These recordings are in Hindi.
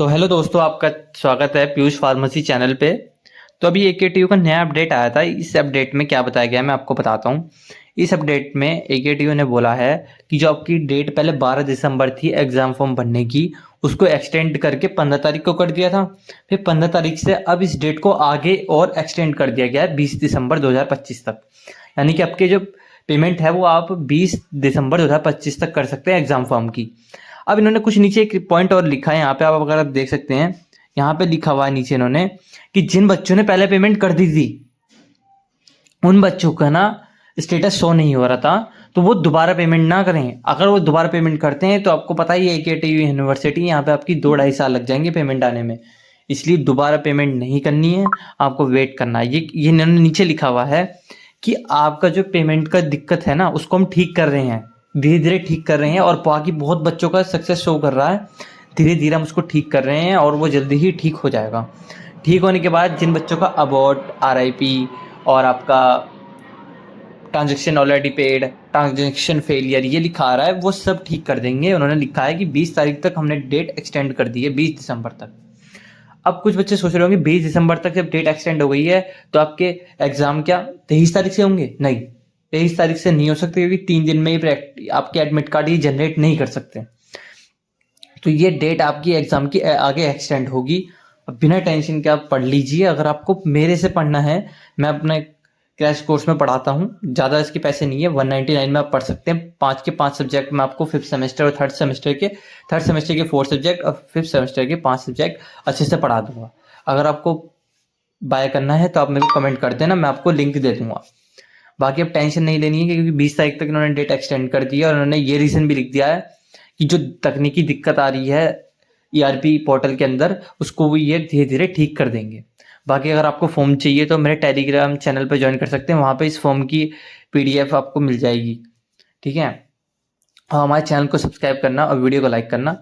तो हेलो दोस्तों, आपका स्वागत है पीयूष फार्मेसी चैनल पे। तो अभी एकेटीयू का नया अपडेट आया था। इस अपडेट में क्या बताया गया है मैं आपको बताता हूँ। इस अपडेट में एकेटीयू ने बोला है कि जो आपकी डेट पहले 12 दिसंबर थी एग्जाम फॉर्म भरने की, उसको एक्सटेंड करके 15 तारीख को कर दिया था। फिर 15 तारीख से अब इस डेट को आगे और एक्सटेंड कर दिया गया है 20 दिसंबर 2025 तक। यानी कि आपके जो पेमेंट है वो आप 20 दिसंबर 2025 तक कर सकते हैं एग्जाम फॉर्म की। अब इन्होंने कुछ नीचे एक पॉइंट और लिखा है, यहाँ पे आप अगर आप देख सकते हैं, यहाँ पे लिखा हुआ है नीचे इन्होंने कि जिन बच्चों ने पहले पेमेंट कर दी थी उन बच्चों का ना स्टेटस शो नहीं हो रहा था, तो वो दोबारा पेमेंट ना करें। अगर वो दोबारा पेमेंट करते हैं तो आपको पता ही है केटीयू यूनिवर्सिटी, यहाँ पे आपकी 2-2.5 साल लग जाएंगे पेमेंट आने में। इसलिए दोबारा पेमेंट नहीं करनी है, आपको वेट करना है। ये इन्होंने नीचे लिखा हुआ है कि आपका जो पेमेंट का दिक्कत है ना उसको हम ठीक कर रहे हैं, धीरे धीरे ठीक कर रहे हैं, और बाकी बहुत बच्चों का सक्सेस शो कर रहा है। धीरे धीरे हम उसको ठीक कर रहे हैं और वो जल्दी ही ठीक हो जाएगा। ठीक होने के बाद जिन बच्चों का अबॉर्ट, आरआईपी और आपका transaction already paid, transaction failure ये लिखा आ रहा है, वो सब ठीक कर देंगे। उन्होंने लिखा है कि 20 तारीख तक हमने डेट एक्सटेंड कर दी है, 20 दिसंबर तक। अब कुछ बच्चे सोच रहे होंगे 20 दिसंबर तक जब डेट एक्सटेंड हो गई है तो आपके एग्जाम क्या 23 तारीख से होंगे? नहीं, 23 तारीख से नहीं हो सकते, क्योंकि 3 दिन में ही आपके एडमिट कार्ड ही जनरेट नहीं कर सकते। तो ये डेट आपकी एग्जाम की आगे एक्सटेंड होगी। अब बिना टेंशन के आप पढ़ लीजिए। अगर आपको मेरे से पढ़ना है, मैं अपने क्रैश कोर्स में पढ़ाता हूँ, ज़्यादा इसके पैसे नहीं है, 199 में आप पढ़ सकते हैं। 5 के 5 सब्जेक्ट में आपको फिफ्थ सेमेस्टर और थर्ड सेमेस्टर के 4 सब्जेक्ट और फिफ्थ सेमेस्टर के 5 सब्जेक्ट अच्छे से पढ़ा दूंगा। अगर आपको बाय करना है तो आप मेरे को कमेंट कर देना, मैं आपको लिंक दे दूंगा। बाकी अब टेंशन नहीं लेनी है, क्योंकि 20 तारीख तक इन्होंने डेट एक्सटेंड कर दी है, और उन्होंने ये रीज़न भी लिख दिया है कि जो तकनीकी दिक्कत आ रही है ईआरपी पोर्टल के अंदर, उसको भी ये धीरे धीरे ठीक कर देंगे। बाकी अगर आपको फॉर्म चाहिए तो मेरे टेलीग्राम चैनल पर ज्वाइन कर सकते हैं, वहाँ पे इस फॉर्म की पीडीएफ आपको मिल जाएगी। ठीक है, और हमारे चैनल को सब्सक्राइब करना और वीडियो को लाइक करना।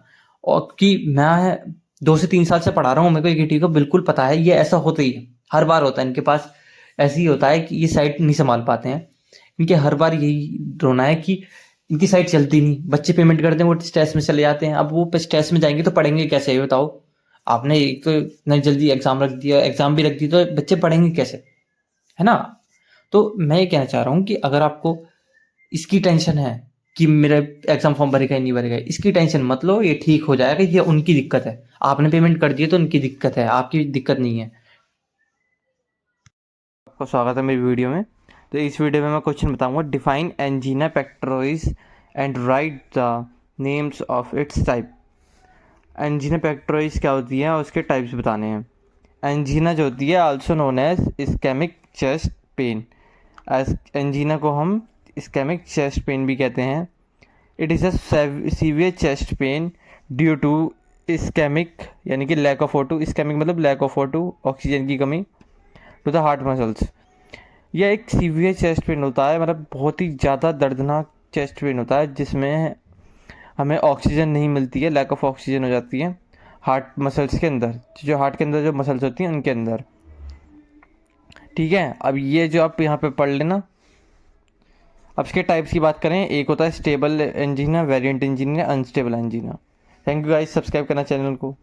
और कि मैं 2 से 3 साल से पढ़ा रहा हूँ, मेरे को एकेटी को बिल्कुल पता है। ये ऐसा होता ही है, हर बार होता है इनके पास। ऐसे ही होता है कि ये साइट नहीं संभाल पाते हैं, इनके हर बार यही रोना है कि इनकी साइट चलती नहीं, बच्चे पेमेंट करते हैं वो स्ट्रेस में चले जाते हैं। अब वो स्ट्रेस में जाएंगे तो पढ़ेंगे कैसे, ये बताओ। आपने एक तो इतना जल्दी एग्जाम रख दिया, एग्जाम भी रख दी, तो बच्चे पढ़ेंगे कैसे, है ना? तो मैं ये कहना चाह रहा हूँ कि अगर आपको इसकी टेंशन है कि मेरा एग्जाम फॉर्म भरेगा ही नहीं भरेगा, इसकी टेंशन मत लो, ये ठीक हो जाएगा। ये उनकी दिक्कत है, आपने पेमेंट कर दी तो उनकी दिक्कत है, आपकी दिक्कत नहीं है। आपका स्वागत है मेरी वीडियो में। तो इस वीडियो में मैं क्वेश्चन बताऊंगा, define angina pectoris and write the names of its type. Angina pectoris क्या होती है और उसके टाइप्स बताने हैं। एंजीना जो होती है also known as ischemic chest pain. Angina को हम इस्केमिक चेस्ट पेन भी कहते हैं। It is a severe chest pain due to ischemic, यानी कि लैक ऑफ O2। इस्केमिक मतलब लैक ऑफ O2, ऑक्सीजन की कमी, टू द हार्ट मसल्स। यह एक सीवियर चेस्ट पेन होता है, मतलब बहुत ही ज़्यादा दर्दनाक चेस्ट पेन होता है, जिसमें हमें ऑक्सीजन नहीं मिलती है, लैक ऑफ ऑक्सीजन हो जाती है हार्ट मसल्स के अंदर, जो हार्ट के अंदर जो मसल्स होती हैं उनके अंदर। ठीक है, अब ये जो आप यहाँ पे पढ़ लेना। अब इसके टाइप्स की बात करें, एक होता है stable angina, variant angina, unstable angina. Thank you guys, subscribe करना चैनल को।